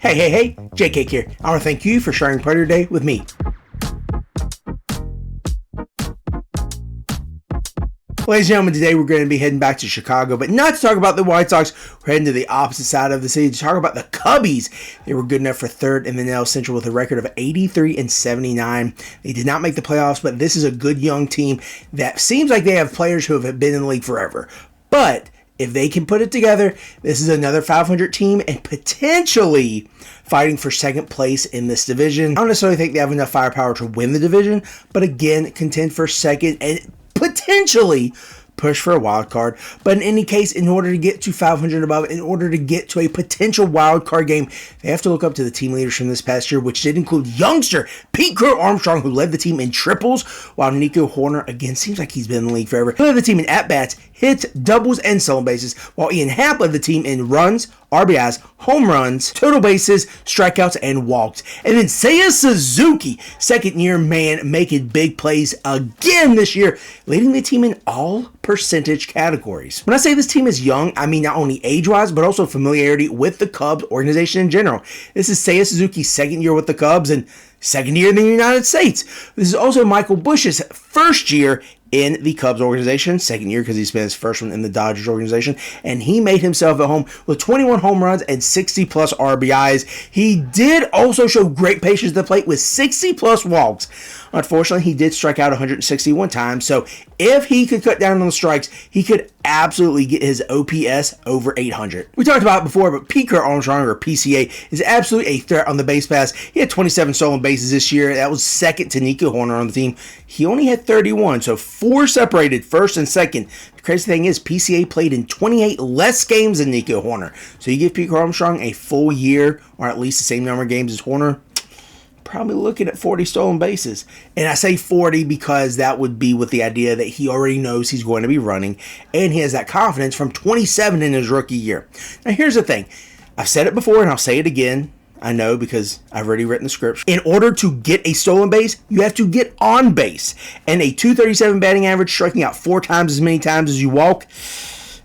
Hey, JK here. I want to thank you for sharing part of your day with me. Ladies and gentlemen, today we're going to be heading back to Chicago, but not to talk about the White Sox. We're heading to the opposite side of the city to talk about the Cubbies. They were good enough for third in the NL Central with a record of 83-79. They did not make the playoffs, but this is a good young team that seems like they have players who have been in the league forever. But if they can put it together, this is another 500 team and potentially fighting for second place in this division. I don't necessarily think they have enough firepower to win the division, but again, contend for second and potentially push for a wild card. But in any case, in order to get to 500 above, in order to get to a potential wild card game, they have to look up to the team leaders from this past year, which did include youngster Pete Crow Armstrong, who led the team in triples, while Nico Hoerner, again, seems like he's been in the league forever, led the team in at-bats, hits, doubles, and stolen bases, while Ian Happ led the team in runs, RBIs, home runs, total bases, strikeouts, and walks. And then Seiya Suzuki, second-year man, making big plays again this year, leading the team in all percentage categories. When I say this team is young, I mean not only age-wise, but also familiarity with the Cubs organization in general. This is Seiya Suzuki's second year with the Cubs and second year in the United States. This is also Michael Busch's first year in the Cubs organization, second year because he spent his first one in the Dodgers organization, and he made himself at home with 21 home runs and 60 plus RBIs. He did also show great patience at the plate with 60 plus walks. Unfortunately, he did strike out 161 times, so if he could cut down on the strikes, he could absolutely get his OPS over 800. We talked about it before, but Pete Armstrong, or PCA, is absolutely a threat on the base pass. He had 27 stolen bases this year. That was second to Nico Hoerner on the team. He only had 31, so 4 separated first and second. The crazy thing is, PCA played in 28 less games than Nico Hoerner. So you give Pete Armstrong a full year, or at least the same number of games as Hoerner, probably looking at 40 stolen bases. And I say 40 because that would be with the idea that he already knows he's going to be running, and he has that confidence from 27 in his rookie year. Now here's the thing. I've said it before and I'll say it again. I know because I've already written the script. In order to get a stolen base, you have to get on base. And a 237 batting average, striking out 4 times as many times as you walk,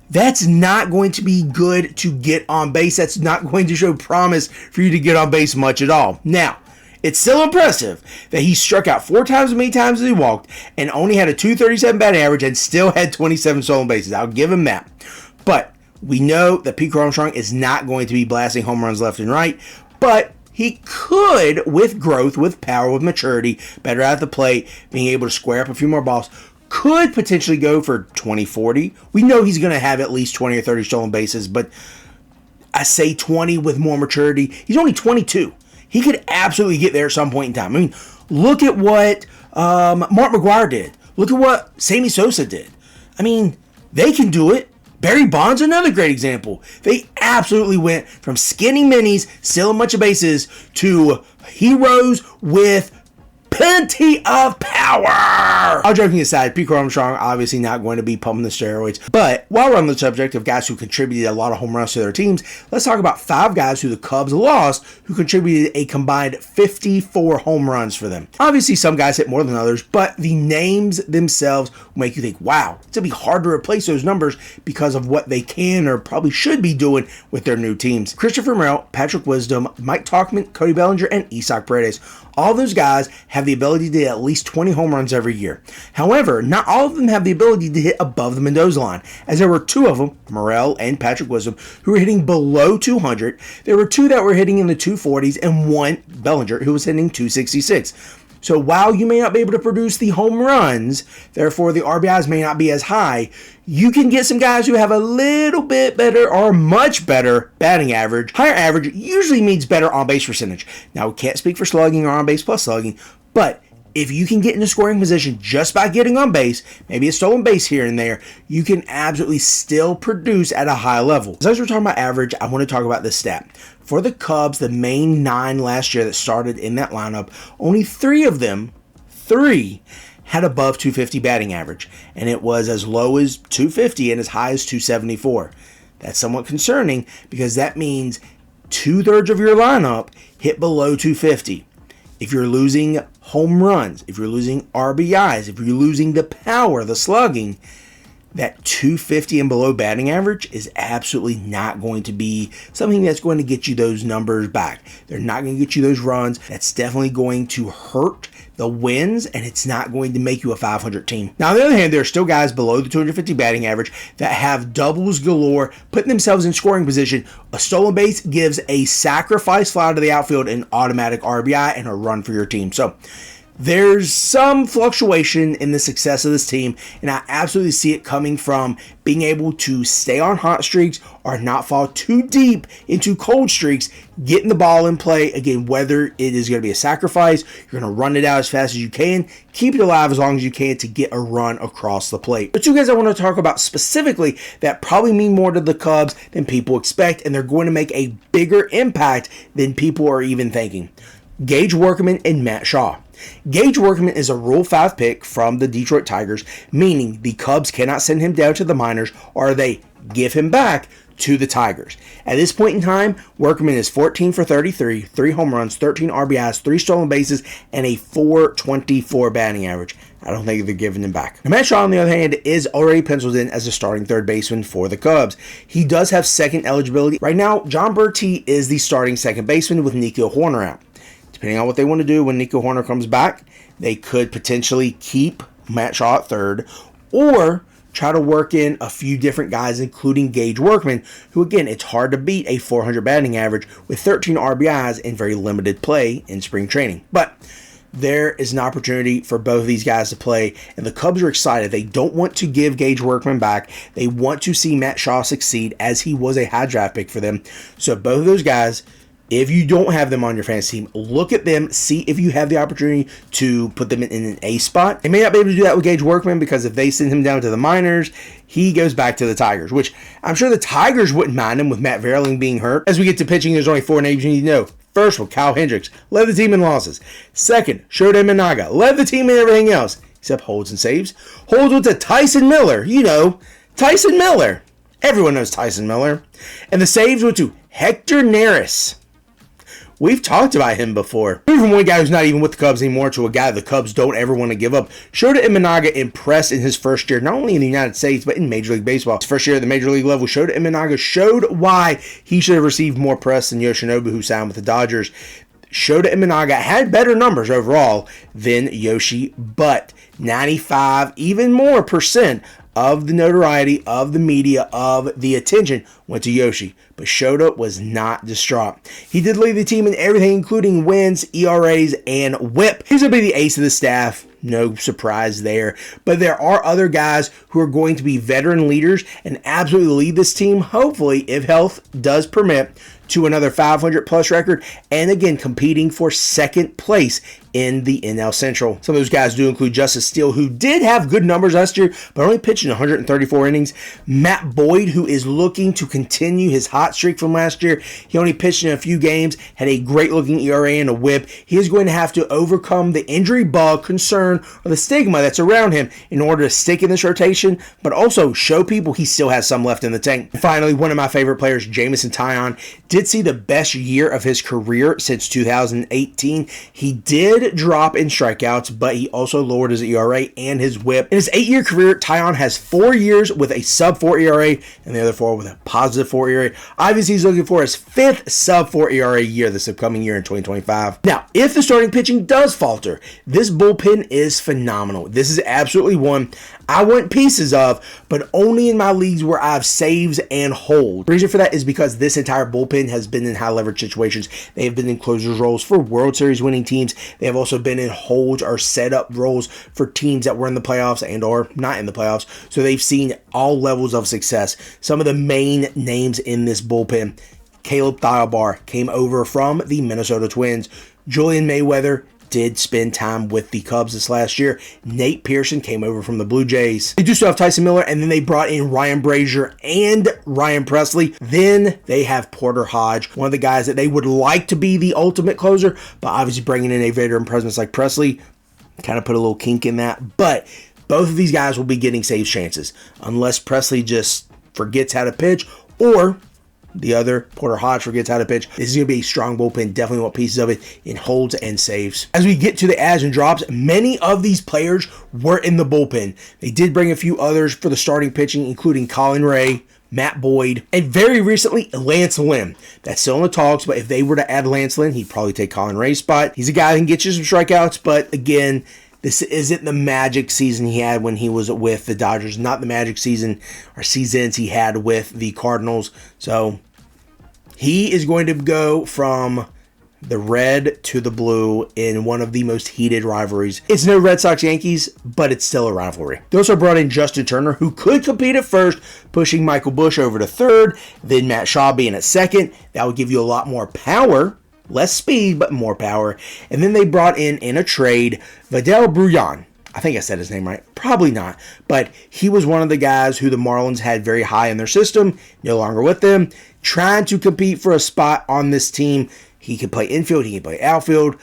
that's not going to be good to get on base. That's not going to show promise for you to get on base much at all. Now, it's still impressive that he struck out 4 times as many times as he walked and only had a 237 batting average and still had 27 stolen bases. I'll give him that. But we know that Pete Armstrong is not going to be blasting home runs left and right, but he could, with growth, with power, with maturity, better at the plate, being able to square up a few more balls, could potentially go for 20-40. We know he's going to have at least 20 or 30 stolen bases, but I say 20 with more maturity. He's only 22. He could absolutely get there at some point in time. I mean, look at what Mark McGwire did. Look at what Sammy Sosa did. I mean, they can do it. Barry Bonds, another great example. They absolutely went from skinny minis, stealing a bunch of bases, to heroes with plenty of power. All joking aside, Pete Armstrong obviously not going to be pumping the steroids. But while we're on the subject of guys who contributed a lot of home runs to their teams, let's talk about 5 guys who the Cubs lost who contributed a combined 54 home runs for them. Obviously, some guys hit more than others, but the names themselves will make you think, wow, it's going to be hard to replace those numbers because of what they can or probably should be doing with their new teams. Christopher Morel, Patrick Wisdom, Mike Tauchman, Cody Bellinger, and Isaac Paredes. All those guys have the ability to hit at least 20 home runs every year. However, not all of them have the ability to hit above the Mendoza line, as there were 2 of them, Morel and Patrick Wisdom, who were hitting below 200. There were 2 that were hitting in the 240s, and 1, Bellinger, who was hitting 266. So while you may not be able to produce the home runs, therefore the RBIs may not be as high, you can get some guys who have a little bit better or much better batting average. Higher average usually means better on-base percentage. Now, we can't speak for slugging or on-base plus slugging, but if you can get into scoring position just by getting on base, maybe a stolen base here and there, you can absolutely still produce at a high level. As we're talking about average, I want to talk about this stat. For the Cubs, the main 9 last year that started in that lineup, only 3 of them, 3, had above 250 batting average, and it was as low as 250 and as high as 274. That's somewhat concerning because that means 2/3 of your lineup hit below 250. If you're losing home runs, if you're losing RBIs, if you're losing the power, the slugging, that 250 and below batting average is absolutely not going to be something that's going to get you those numbers back. They're not going to get you those runs. That's definitely going to hurt the wins, and it's not going to make you a 500 team. Now, on the other hand, there are still guys below the 250 batting average that have doubles galore, putting themselves in scoring position. A stolen base gives a sacrifice fly to the outfield, an automatic RBI, and a run for your team. So there's some fluctuation in the success of this team, and I absolutely see it coming from being able to stay on hot streaks or not fall too deep into cold streaks, getting the ball in play. Again, whether it is going to be a sacrifice, you're going to run it out as fast as you can, keep it alive as long as you can to get a run across the plate. The two guys I want to talk about specifically that probably mean more to the Cubs than people expect, and they're going to make a bigger impact than people are even thinking. Gage Workman and Matt Shaw. Gage Workman is a Rule 5 pick from the Detroit Tigers, meaning the Cubs cannot send him down to the minors or they give him back to the Tigers. At this point in time, Workman is 14 for 33, 3 home runs, 13 RBIs, 3 stolen bases, and a 424 batting average. I don't think they're giving him back. Now, Matt Shaw, on the other hand, is already penciled in as a starting third baseman for the Cubs. He does have second eligibility. Right now, John Berti is the starting second baseman with Nico Horner out. Depending on what they want to do when Nico Horner comes back, they could potentially keep Matt Shaw at third or try to work in a few different guys, including Gage Workman, who, again, it's hard to beat a 400 batting average with 13 RBIs in very limited play in spring training. But there is an opportunity for both of these guys to play, and the Cubs are excited. They don't want to give Gage Workman back. They want to see Matt Shaw succeed, as he was a high draft pick for them. So both of those guys, if you don't have them on your fantasy team, look at them, see if you have the opportunity to put them in an A spot. They may not be able to do that with Gage Workman, because if they send him down to the minors, he goes back to the Tigers, which I'm sure the Tigers wouldn't mind him with Matt Vierling being hurt. As we get to pitching, there's only 4 names you need to know. First one, Kyle Hendricks, led the team in losses. Second, Shota Imanaga, led the team in everything else, except holds and saves. Holds went to Tyson Miller, Tyson Miller. Everyone knows Tyson Miller. And the saves went to Hector Neris. We've talked about him before. Moving from one guy who's not even with the Cubs anymore to a guy the Cubs don't ever want to give up. Shota Imanaga impressed in his first year, not only in the United States, but in Major League Baseball. His first year at the Major League level, Shota Imanaga showed why he should have received more press than Yoshinobu, who signed with the Dodgers. Shota Imanaga had better numbers overall than Yoshi, but 95, even more percent of the notoriety, of the media, of the attention went to Yoshi. But Shota was not distraught. He did lead the team in everything, including wins, ERAs, and WHIP. He's going to be the ace of the staff. No surprise there. But there are other guys who are going to be veteran leaders and absolutely lead this team, hopefully, if health does permit, to another 500-plus record, and again, competing for second place in the NL Central. Some of those guys do include Justice Steele, who did have good numbers last year, but only pitched in 134 innings. Matt Boyd, who is looking to continue his hot streak from last year. He only pitched in a few games, had a great-looking ERA and a WHIP. He is going to have to overcome the injury bug concern or the stigma that's around him in order to stick in this rotation, but also show people he still has some left in the tank. And finally, one of my favorite players, Jameson Taillon, did see the best year of his career since 2018. He did drop in strikeouts, but he also lowered his ERA and his WHIP. In his 8-year career, Taillon has 4 years with a sub-4 ERA and the other 4 with a positive 4 ERA. Obviously, he's looking for his 5th sub-4 ERA year this upcoming year in 2025. Now, if the starting pitching does falter, this bullpen is phenomenal. This is absolutely one I want pieces of, but only in my leagues where I have saves and hold. The reason for that is because this entire bullpen has been in high leverage situations. They have been in closers roles for World Series winning teams. They have also been in holds or setup roles for teams that were in the playoffs and or not in the playoffs. So they've seen all levels of success. Some of the main names in this bullpen: Caleb Thielbar came over from the Minnesota Twins. Julian Mayweather did spend time with the Cubs this last year. Nate Pearson came over from the Blue Jays. They do still have Tyson Miller, and then they brought in Ryan Brazier and Ryan Presley. Then they have Porter Hodge, one of the guys that they would like to be the ultimate closer, but obviously bringing in a veteran presence like Presley kind of put a little kink in that. But both of these guys will be getting save chances unless Presley just forgets how to pitch or the other. Porter Hodge forgets how to pitch. This is going to be a strong bullpen. Definitely want pieces of it in holds and saves. As we get to the adds and drops, many of these players were in the bullpen. They did bring a few others for the starting pitching, including Colin Ray, Matt Boyd, and very recently, Lance Lynn. That's still in the talks, but if they were to add Lance Lynn, he'd probably take Colin Ray's spot. He's a guy who can get you some strikeouts, but again, this isn't the magic season he had when he was with the Dodgers, not the magic season or seasons he had with the Cardinals. So he is going to go from the red to the blue in one of the most heated rivalries. It's no Red Sox-Yankees, but it's still a rivalry. They also brought in Justin Turner, who could compete at first, pushing Michael Busch over to third, then Matt Shaw being at second. That would give you a lot more power. Less speed, but more power. And then they brought in a trade, Vidal Bruján. I think I said his name right. Probably not. But he was one of the guys who the Marlins had very high in their system. No longer with them. Trying to compete for a spot on this team. He can play infield. He can play outfield.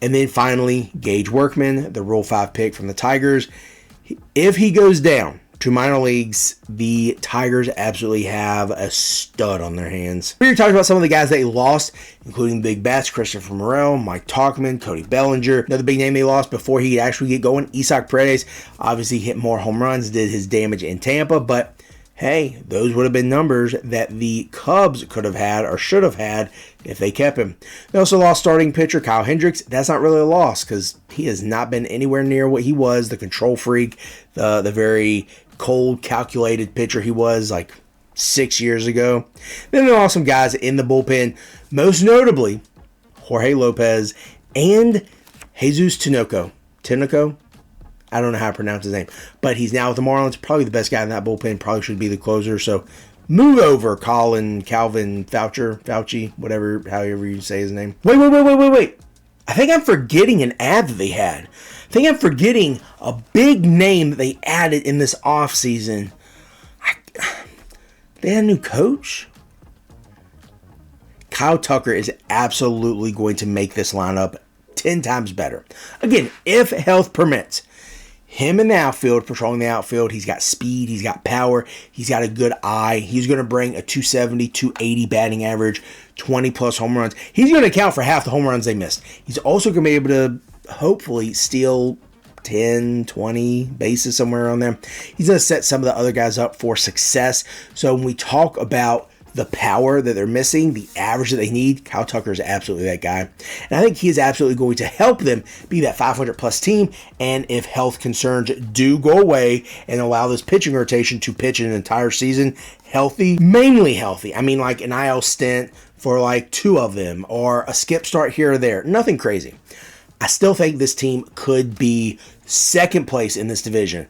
And then finally, Gage Workman, the Rule 5 pick from the Tigers. If he goes down to minor leagues, the Tigers absolutely have a stud on their hands. We talked about some of the guys they lost, including Big Bats, Christopher Morel, Mike Tauchman, Cody Bellinger. Another big name they lost before he could actually get going, Isaac Paredes. Obviously hit more home runs, did his damage in Tampa, but hey, those would have been numbers that the Cubs could have had or should have had if they kept him. They also lost starting pitcher Kyle Hendricks. That's not really a loss because he has not been anywhere near what he was, the control freak, the very cold, calculated pitcher he was like 6 years ago. Then they lost some guys in the bullpen, most notably Jorge Lopez and Jesus Tinoco. I don't know how to pronounce his name, but he's now with the Marlins. Probably the best guy in that bullpen. Probably should be the closer. So move over, Calvin Fauci, however you say his name. Wait. I think I'm forgetting an ad that they had. I think I'm forgetting a big name that they added in this offseason. They had a new coach. Kyle Tucker is absolutely going to make this lineup 10 times better. Again, if health permits. Him in the outfield, patrolling the outfield. He's got speed. He's got power. He's got a good eye. He's going to bring a 270, 280 batting average, 20-plus home runs. He's going to account for half the home runs they missed. He's also going to be able to hopefully steal 10, 20 bases somewhere around there. He's going to set some of the other guys up for success. So when we talk about the power that they're missing, the average that they need, Kyle Tucker is absolutely that guy. And I think he is absolutely going to help them be that 500-plus team. And if health concerns do go away and allow this pitching rotation to pitch an entire season healthy, mainly healthy. I mean, like an IL stint for like 2 of them or a skip start here or there. Nothing crazy. I still think this team could be second place in this division.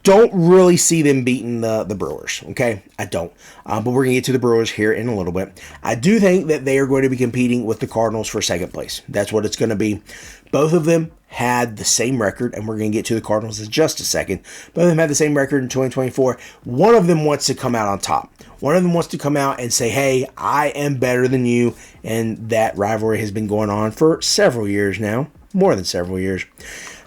Don't really see them beating the Brewers, okay? I don't. But we're going to get to the Brewers here in a little bit. I do think that they are going to be competing with the Cardinals for second place. That's what it's going to be. Both of them had the same record, and we're going to get to the Cardinals in just a second. Both of them had the same record in 2024. One of them wants to come out on top. One of them wants to come out and say, hey, I am better than you, and that rivalry has been going on for several years now, more than several years.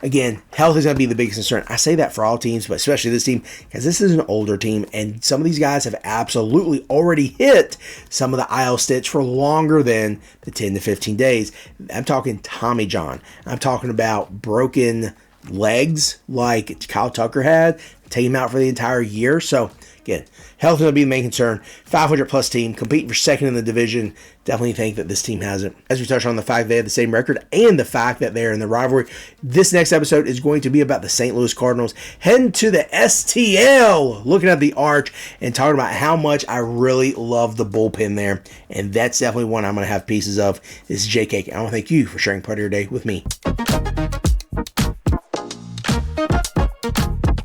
Again, health is going to be the biggest concern. I say that for all teams, but especially this team, because this is an older team, and some of these guys have absolutely already hit some of the IL stints for longer than the 10 to 15 days. I'm talking Tommy John. I'm talking about broken legs like Kyle Tucker had, take him out for the entire year. So, again, health is going to be the main concern. 500-plus team, competing for second in the division. Definitely think that this team has it. As we touched on the fact they have the same record and the fact that they're in the rivalry, this next episode is going to be about the St. Louis Cardinals heading to the STL, looking at the arch and talking about how much I really love the bullpen there. And that's definitely one I'm going to have pieces of. This is JK. I want to thank you for sharing part of your day with me.